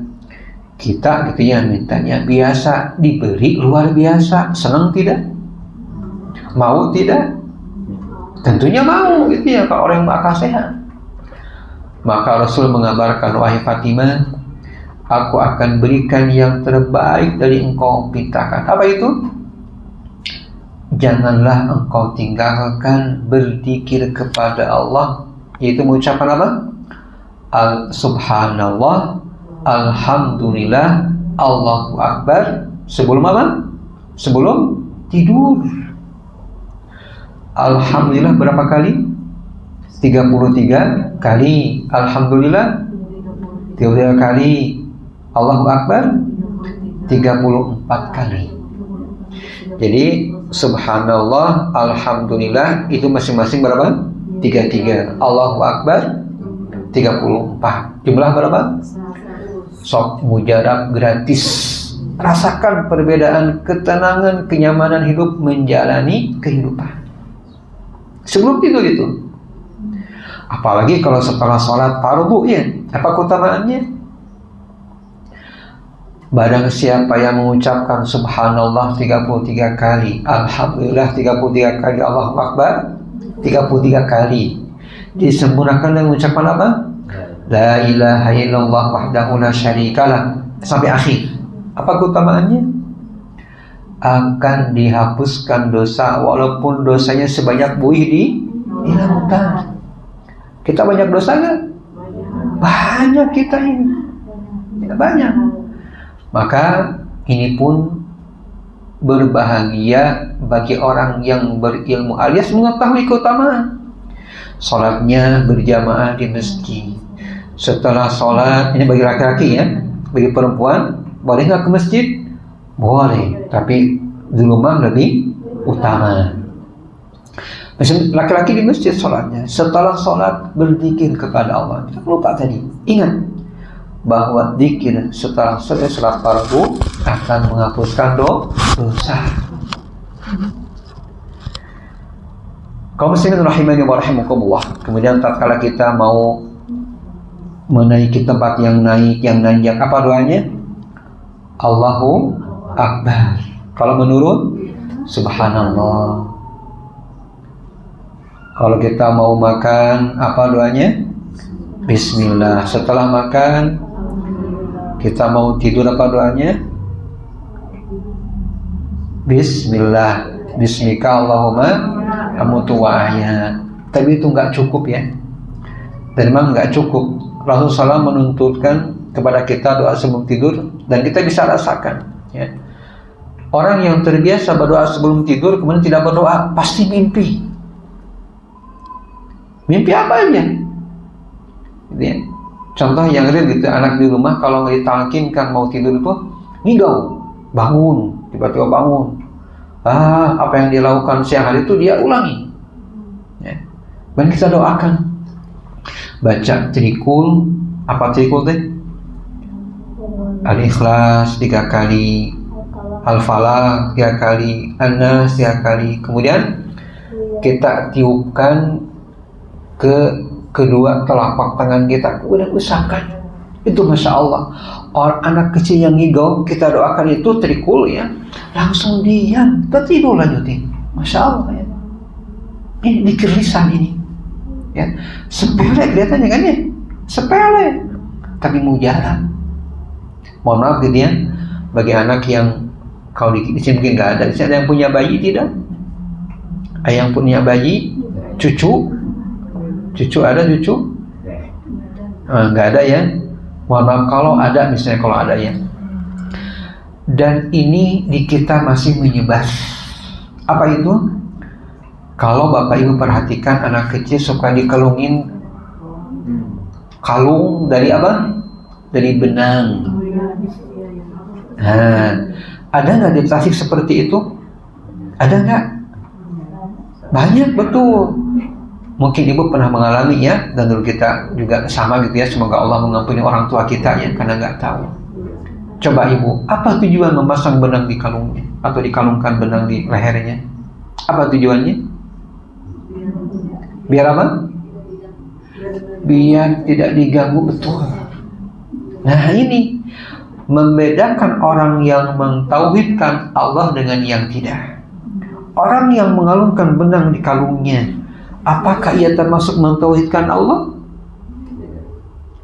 kita gitu ya mintanya biasa, diberi luar biasa, senang tidak? Mau tidak? Tentunya mau gitu ya kalau orang yang berakal sehat. Maka Rasul mengabarkan, wahai Fatimah, aku akan berikan yang terbaik dari engkau pintakan. Apa itu? Janganlah engkau tinggalkan berzikir kepada Allah, yaitu mengucapkan apa? Subhanallah, alhamdulillah, Allahu Akbar. Sebelum apa? Sebelum tidur. Alhamdulillah berapa kali? 33 kali. Alhamdulillah 33 kali. Allahu Akbar 34 kali. Jadi subhanallah, alhamdulillah itu masing-masing berapa? 33. Allahu Akbar 34. Jumlah berapa? Sok mujarab gratis. Rasakan perbedaan ketenangan, kenyamanan hidup menjalani kehidupan. Sebelum tidur itu. Apalagi kalau setelah sholat fardu ya. Apa keutamaannya? Barang siapa yang mengucapkan subhanallah 33 kali, alhamdulillah 33 kali, Allahu Akbar 33 kali, disempurnakan dengan mengucapkan apa? La ilaha illallah wahdahu la syarikalah sampai akhir. Apa keutamaannya? Akan dihapuskan dosa walaupun dosanya sebanyak buih di lautan. Kita banyak dosa nggak? Banyak kita ini. Tidak banyak. Maka ini pun berbahagia bagi orang yang berilmu alias mengetahui keutamaan. Sholatnya berjamaah di masjid. Setelah sholat, ini bagi laki-laki ya, bagi perempuan boleh nggak ke masjid? Boleh, tapi di rumah lebih utama. Laki-laki di masjid sholatnya, setelah sholat berzikir kepada Allah. Kita lupa tadi, ingat bahwa zikir setelah selesai sholat fardu akan menghapuskan dosa. Kaum muslimin rahimani wa rahimakumullah. Kemudian tatkala kita mau menaiki tempat yang naik, yang nanjak, apa doanya? Allahu Akbar. Kalau menurun, subhanallah. Kalau kita mau makan, apa doanya? Bismillah. Setelah makan, kita mau tidur, apa doanya? Bismillah. Bismika Allahumma amutu wa ahya. Tapi itu nggak cukup ya. Dan memang nggak cukup. Rasulullah SAW menuntutkan kepada kita doa sebelum tidur, dan kita bisa rasakan ya. Orang yang terbiasa berdoa sebelum tidur kemudian tidak berdoa, pasti mimpi. Mimpi apa aja? Gitu ya. Contoh yang real gitu, anak di rumah kalau ditalkinkan mau tidur itu ngigau, bangun, tiba-tiba bangun. Apa yang dia lakukan siang hari itu dia ulangi. Ya. Dan kita doakan. Baca trikul, apa trikul teh? Al-Ikhlas 3 kali, Al-Falaq 3 kali, An-Nas 3 kali. Kemudian kita tiupkan ke kedua telapak tangan kita, kemudian usapkan. Itu Masya Allah. Orang anak kecil yang ngigau, kita doakan itu trikul ya, langsung diam, tertidur lanjutin. Masya Allah ya. Ini dikir lisan ini ya. Sepele kelihatannya kan ya, sepele, tapi mujarab. Mohon maaf gitu ya, bagi anak yang kalau di sini mungkin nggak ada. Di sini ada yang punya bayi tidak? Ada yang punya bayi, cucu ada cucu? Nggak ada ya. Mohon maaf kalau ada, misalnya kalau ada ya. Dan ini di kita masih menyebar. Apa itu? Kalau Bapak Ibu perhatikan anak kecil suka dikelungin kalung dari apa? Dari benang. Nah, ada nggak di Tasik seperti itu? Ada nggak? Banyak, betul. Mungkin Ibu pernah mengalami ya, dan dulu kita juga sama gitu ya. Semoga Allah mengampuni orang tua kita ya, karena nggak tahu. Coba Ibu, apa tujuan memasang benang di kalungnya atau dikalungkan benang di lehernya? Apa tujuannya? Biar apa? Biar tidak diganggu, betul. Nah ini membedakan orang yang mentauhidkan Allah dengan yang tidak. Orang yang mengalungkan benang di kalungnya, apakah ia termasuk mentauhidkan Allah?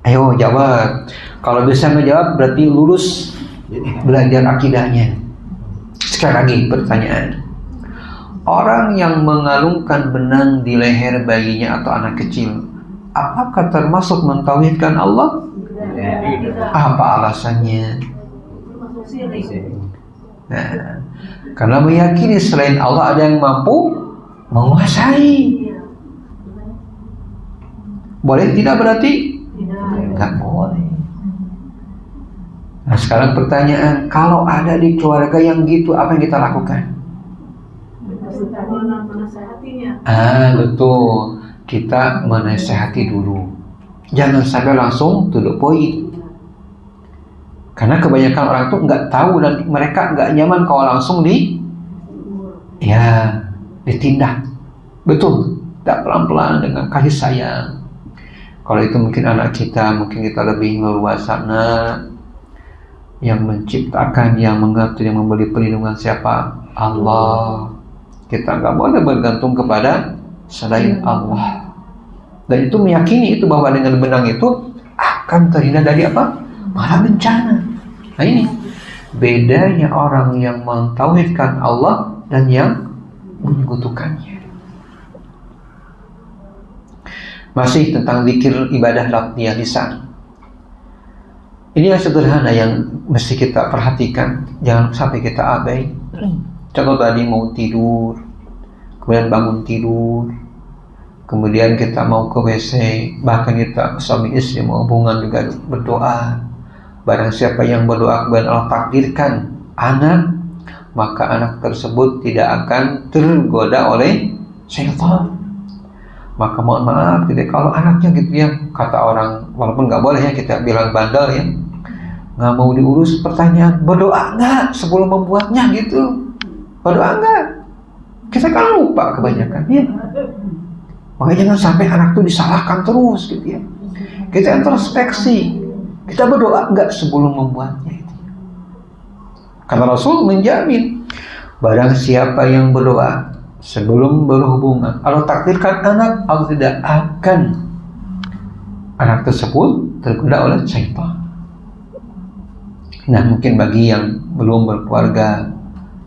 Ayo jawab. Kalau bisa ngejawab berarti lulus belajar akidahnya. Sekali lagi pertanyaan. Orang yang mengalungkan benang di leher bayinya atau anak kecil, apakah termasuk mentauhidkan Allah? Apa alasannya? Nah, karena meyakini selain Allah ada yang mampu menguasai. Boleh tidak berarti? Enggak boleh. Nah sekarang pertanyaan, kalau ada di keluarga yang gitu, apa yang kita lakukan? Betul, kita menasehati dulu. Jangan sampai langsung tuduh poin. Karena kebanyakan orang tuh nggak tahu dan mereka nggak nyaman kalau langsung ditindak. Betul, tak pelan-pelan dengan kasih sayang. Kalau itu mungkin anak kita, mungkin kita lebih leluasa, yang menciptakan, yang mengatur, yang memberi perlindungan siapa? Allah. Kita nggak boleh bergantung kepada selain Allah. Dan itu meyakini itu bahwa dengan benang itu akan terhindar dari apa? Mara bencana. Nah ini bedanya orang yang mentauhidkan Allah dan yang menyekutukannya. Masih tentang zikir ibadah lafziyah lisan. Ini yang sederhana yang mesti kita perhatikan, jangan sampai kita abai. Contoh tadi mau tidur, kemudian bangun tidur, kemudian kita mau ke WC, bahkan kita suami istri mau hubungan juga berdoa. Barang siapa yang berdoa kemudian Allah takdirkan anak, maka anak tersebut tidak akan tergoda oleh syaitan. Maka mohon maaf gitu, kalau anaknya gitu ya, kata orang, walaupun nggak boleh ya kita bilang bandel ya, nggak mau diurus, pertanyaan berdoa nggak sebelum membuatnya gitu, berdoa nggak? Kita kan lupa kebanyakan ya. Makanya jangan sampai anak itu disalahkan terus gitu ya. Kita introspeksi, kita berdoa nggak sebelum membuatnya itu. Karena Rasul menjamin, barang siapa yang berdoa sebelum berhubungan, Allah takdirkan anak, Allah tidak akan anak tersebut tergoda oleh syaitan. Nah mungkin bagi yang belum berkeluarga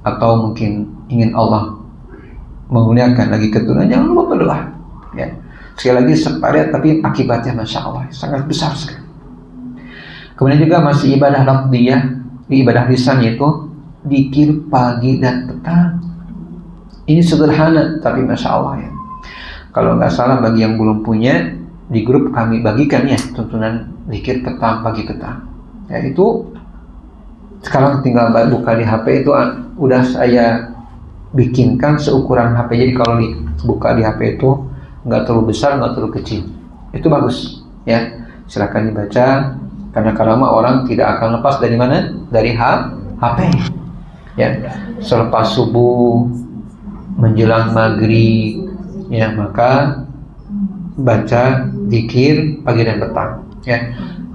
atau mungkin ingin Allah memuliakan lagi keturunan, jangan lupa berdoa ya. Sekali lagi sepadat tapi akibatnya Masya Allah sangat besar sekali. Kemudian juga masih ibadah lafziyah, di ibadah lisan yaitu zikir pagi dan petang. Ini sederhana tapi Masya Allah ya. Kalau nggak salah bagi yang belum punya, di grup kami bagikan ya tuntunan zikir petang, pagi petang ya. Itu sekarang tinggal buka di HP, itu udah saya bikinkan seukuran HP. Jadi kalau dibuka di HP itu nggak terlalu besar, nggak terlalu kecil, itu bagus ya. Silakan dibaca, karena orang tidak akan lepas dari mana? Dari HP ya. Selepas subuh menjelang maghrib ya, maka baca zikir pagi dan petang ya.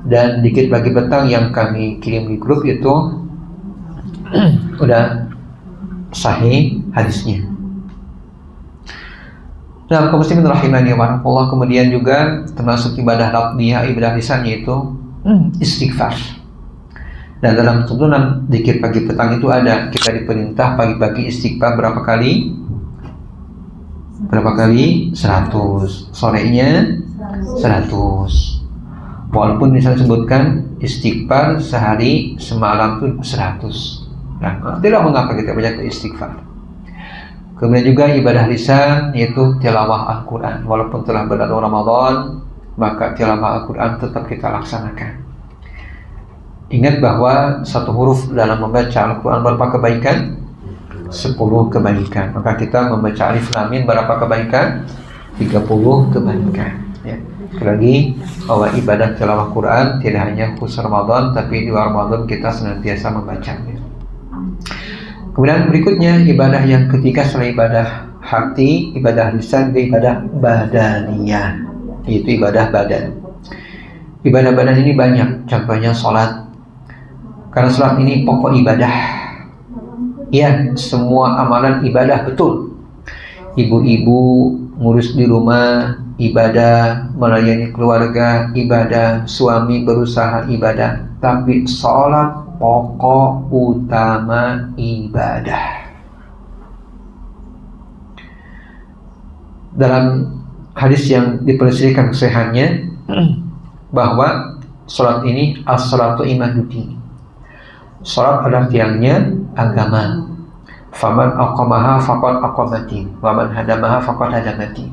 Dan zikir pagi petang yang kami kirim di grup itu udah sahih hadisnya. Nah, kaum muslimin rahimani wa rahimakumullah, kemudian juga termasuk ibadah lafziyah, ibadah lisan yaitu istighfar. Dan dalam tuntunan zikir pagi petang itu ada, kita diperintah pagi-pagi istighfar berapa kali? 100. Sorenya 100. Walaupun misalnya sebutkan istighfar sehari semalam itu 100. Nah, tidak mengapa kita baca istighfar. Kemudian juga ibadah lisan yaitu tilawah Al-Quran. Walaupun telah berlalu Ramadan, maka tilawah Al-Quran tetap kita laksanakan. Ingat bahwa satu huruf dalam membaca Al-Quran berapa kebaikan? 10 kebaikan. Maka kita membaca Alif Lam Mim berapa kebaikan? 30 kebaikan ya. Sekali lagi bahwa ibadah tilawah Quran tidak hanya khusus Ramadan, tapi di luar Ramadan kita senantiasa membacanya. Kemudian berikutnya ibadah yang ketiga setelah ibadah hati, ibadah lisan, ibadah badaniyah, yaitu ibadah badan. Ibadah badan ini banyak, contohnya sholat. Karena sholat ini pokok ibadah. Ya, semua amalan ibadah betul. Ibu-ibu ngurus di rumah, ibadah, melayani keluarga, ibadah, suami berusaha ibadah. Tapi sholat pokok utama ibadah. Dalam hadis yang diperselisihkan kesahihannya bahwa sholat ini as-salatu imaduddin. Sholat adalah tiangnya agama. Faman aqamaha faqad aqamati wa man hadamaha faqad hadamati.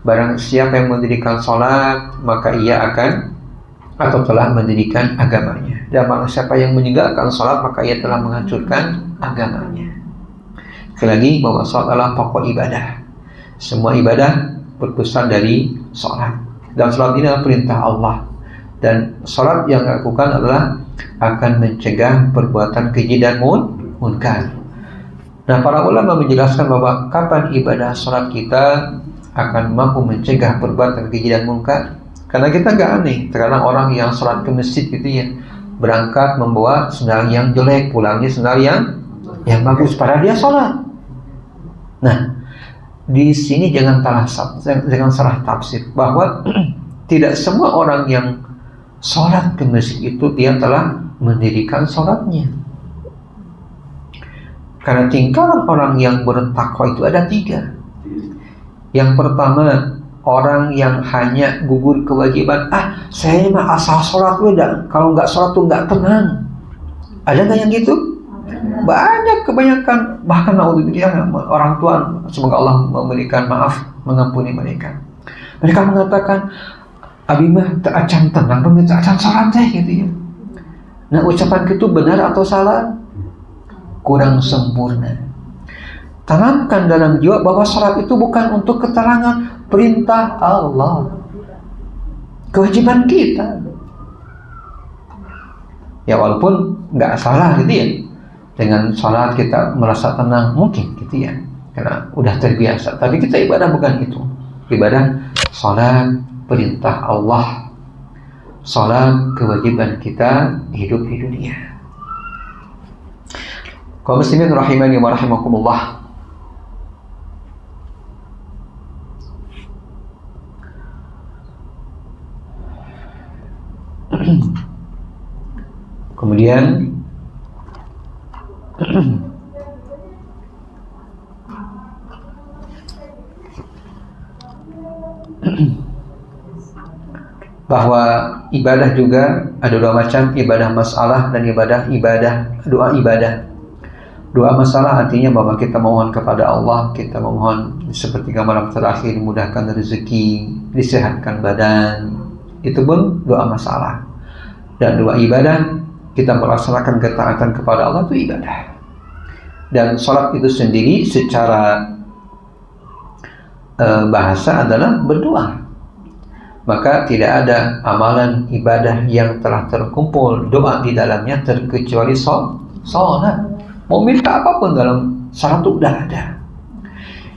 Barang siapa yang mendirikan sholat, maka ia akan atau telah mendirikan agamanya. Dan barang siapa yang meninggalkan sholat, maka ia telah menghancurkan agamanya. Sekali lagi bahwa sholat adalah pokok ibadah. Semua ibadah berpusat dari sholat. Dan sholat ini adalah perintah Allah. Dan sholat yang dilakukan adalah akan mencegah perbuatan keji dan munkar. Nah, para ulama menjelaskan bahwa kapan ibadah sholat kita akan mampu mencegah perbuatan keji dan munkar. Karena kita gak aneh, terkadang orang yang sholat ke masjid gitu ya, berangkat membawa sendal yang jelek, pulangnya sendal yang bagus, padahal dia sholat. Nah, di sini jangan salah tafsir bahwa tidak semua orang yang sholat ke masjid itu dia telah mendirikan sholatnya. Karena tingkatan orang yang bertakwa itu ada 3. Yang pertama, orang yang hanya gugur kewajiban. Saya mah asal sholat udah, kalau nggak sholat tuh nggak tenang. Ada nggak yang gitu? Banyak, kebanyakan. Bahkan orang tua, semoga Allah memberikan maaf, mengampuni mereka. Mereka mengatakan, abi mah tak acan tenang, tak acan sholat gitu ya. Nah, ucapan itu benar atau salah? Kurang sempurna. Tanamkan dalam jiwa bahwa sholat itu bukan untuk keterangan, perintah Allah, kewajiban kita. Ya walaupun nggak salah gitu ya, dengan sholat kita merasa tenang, mungkin gitu ya, karena udah terbiasa. Tapi kita ibadah bukan itu. Ibadah sholat perintah Allah, sholat kewajiban kita hidup di dunia. Kaum muslimin rahimani wa rahimakumullah. Kemudian bahwa ibadah juga ada 2 macam, ibadah masalah dan doa ibadah. Doa masalah artinya bahwa kita memohon kepada Allah, kita memohon seperti malam terakhir dimudahkan rezeki, disehatkan badan. Itu pun doa masalah. Dan doa ibadah, kita melaksanakan ketaatan kepada Allah itu ibadah. Dan sholat itu sendiri secara bahasa adalah berdoa. Maka tidak ada amalan ibadah yang telah terkumpul doa di dalamnya terkecuali sholat. Mau minta apapun dalam sholat itu udah ada.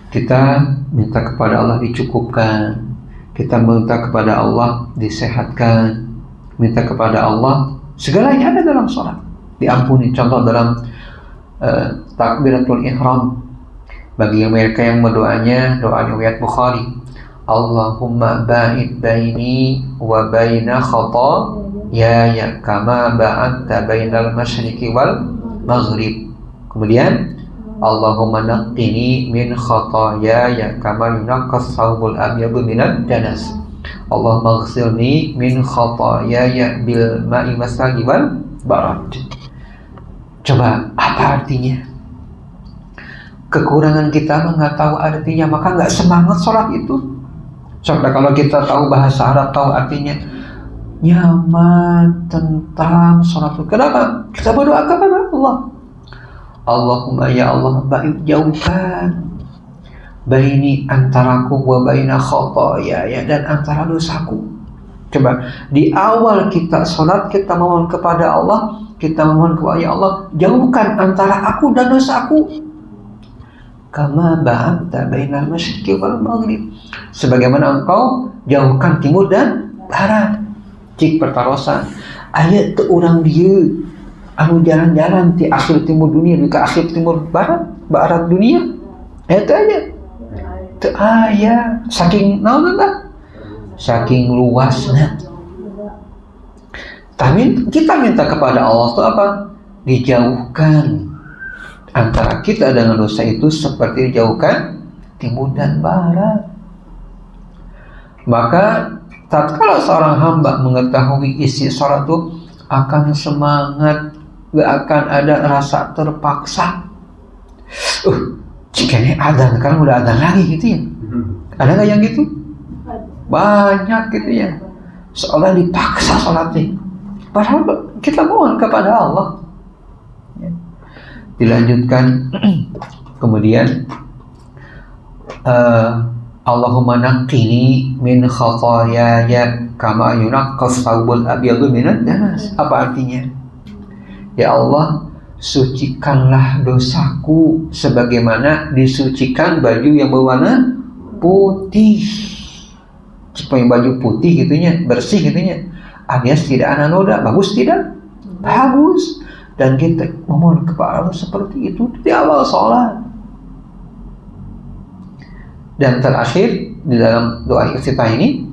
Kita minta kepada Allah dicukupkan, kita minta kepada Allah disehatkan, minta kepada Allah segalanya ada dalam sholat, diampuni. Contoh dalam takbiratul ihram, bagi mereka yang berdoanya doa riwayat Bukhari, Allahumma ba'id baini wa baina khataaya kama ba'adta bainal masyriqi wal maghrib. Kemudian Allahumma naqqini min khataaya kama yunqas thawbul abyadu minad danas. Allahumma ighsilni min khataaya bil ma'i wassalji wal barad. Coba apa artinya? Kekurangan kita nggak tahu artinya, maka nggak semangat sholat itu. Coba kalau kita tahu bahasa Arab, tahu artinya, nyaman, tentram sholat itu. Kenapa? Kita berdoa kepada Allah. Allahumma ya Allah, jauhkan baini antaraku wa baina khataaya, dan antara dosaku. Coba di awal kita sholat, kita memohon kepada Allah, kita memohon kepada ya Allah, jauhkan antara aku dan dosaku. kama ba'adta bainal masyriqi wal maghrib, sebagaimana engkau jauhkan timur dan barat. Cik pertarosan aya teu urang dieu anu jalan-jalan ti akhir timur dunia ke akhir timur barat dunia, eta aja teu aya, saking naon eta, saking luasnya. Tapi kita minta kepada Allah itu apa? Dijauhkan antara kita dengan dosa itu seperti dijauhkan timur dan barat. Maka tatkala seorang hamba mengetahui isi salat itu akan semangat, gak akan ada rasa terpaksa. Jika ini adzan, kan udah adzan lagi gitu ya. Ada nggak yang gitu? Banyak gitu ya. Seolah dipaksa sholatnya. Padahal kita mohon kepada Allah. Dilanjutkan kemudian Allahumma naqqini min khataayaya kama yunaqqas thawbul abyadu minad danas. Apa artinya? Ya Allah, sucikanlah dosaku sebagaimana disucikan baju yang berwarna putih. Supaya baju putih gitunya, bersih gitunya, alias tidak ada noda. Bagus tidak? Bagus. Dan kita memohon kepada Allah seperti itu di awal sholat. Dan terakhir di dalam doa iftitah ini,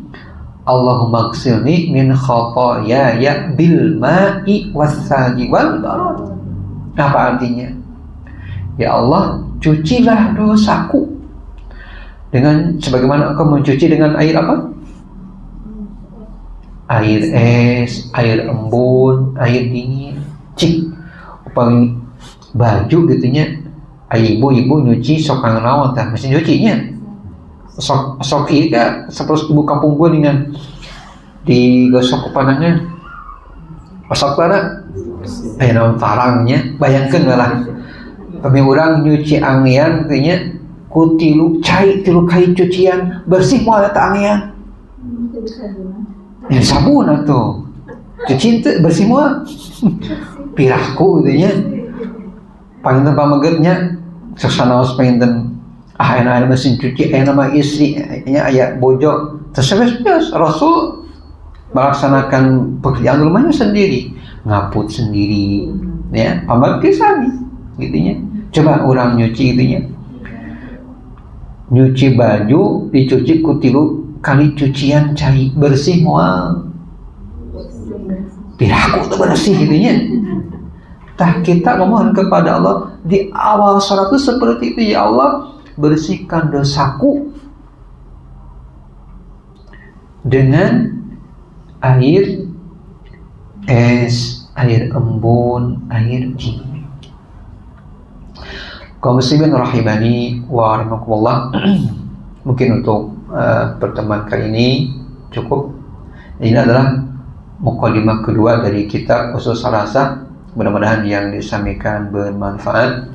Allahumma ghsilni min khataayaya bil ma'i was-salji wal barad. Apa artinya? Ya Allah, cucilah dosaku dengan sebagaimana engkau mencuci dengan air apa? Air es, air embun, air dingin. Cik upami baju gitunya, ibu-ibu nyuci sok naon tah mesin nyucinya. Sok ieu saperus ibu kampung gua dengan digosok kepanangan. Pasok bara. Naon tarangnya, bayangkeun lah. Kami urang nyuci angean teh nya ku tilu kai cucian bersih moal eta angean. Ya sabun atuh. Cuci teh bersih moal. Pirahku gitu nya. Panginten pamegetnya sasanaos panginten enak mesin cuci nama istri nya aya bojo terus Rasul melaksanakan pekerjaan rumahnya sendiri, ngaput sendiri ya, pameget sami gitu nya. Coba orang nyuci gitu nya. Nyuci baju dicuci ku 3 kali cucian cai bersih moal. Piraku teu bersih gitu nya. Tah kita memohon kepada Allah di awal salat itu seperti itu, ya Allah, bersihkan dosaku dengan air es, air embun, air dingin. Kaum muslimin rahimani wa rahimakumullah. Mungkin untuk pertemuan kali ini cukup. Ini adalah mukadimah kedua dari kitab Ushul Salasah. Mudah-mudahan yang disampaikan bermanfaat.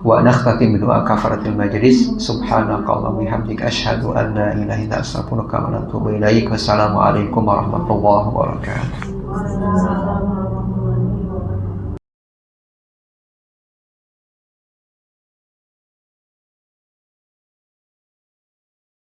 Wa nakhtatim bi doa kafaratul majlis. Subhanakallahumma bihamdika asyhadu an la ilaha illa anta astaghfiruka wa atubu ilaik. Wassalamualaikum warahmatullahi wabarakatuh.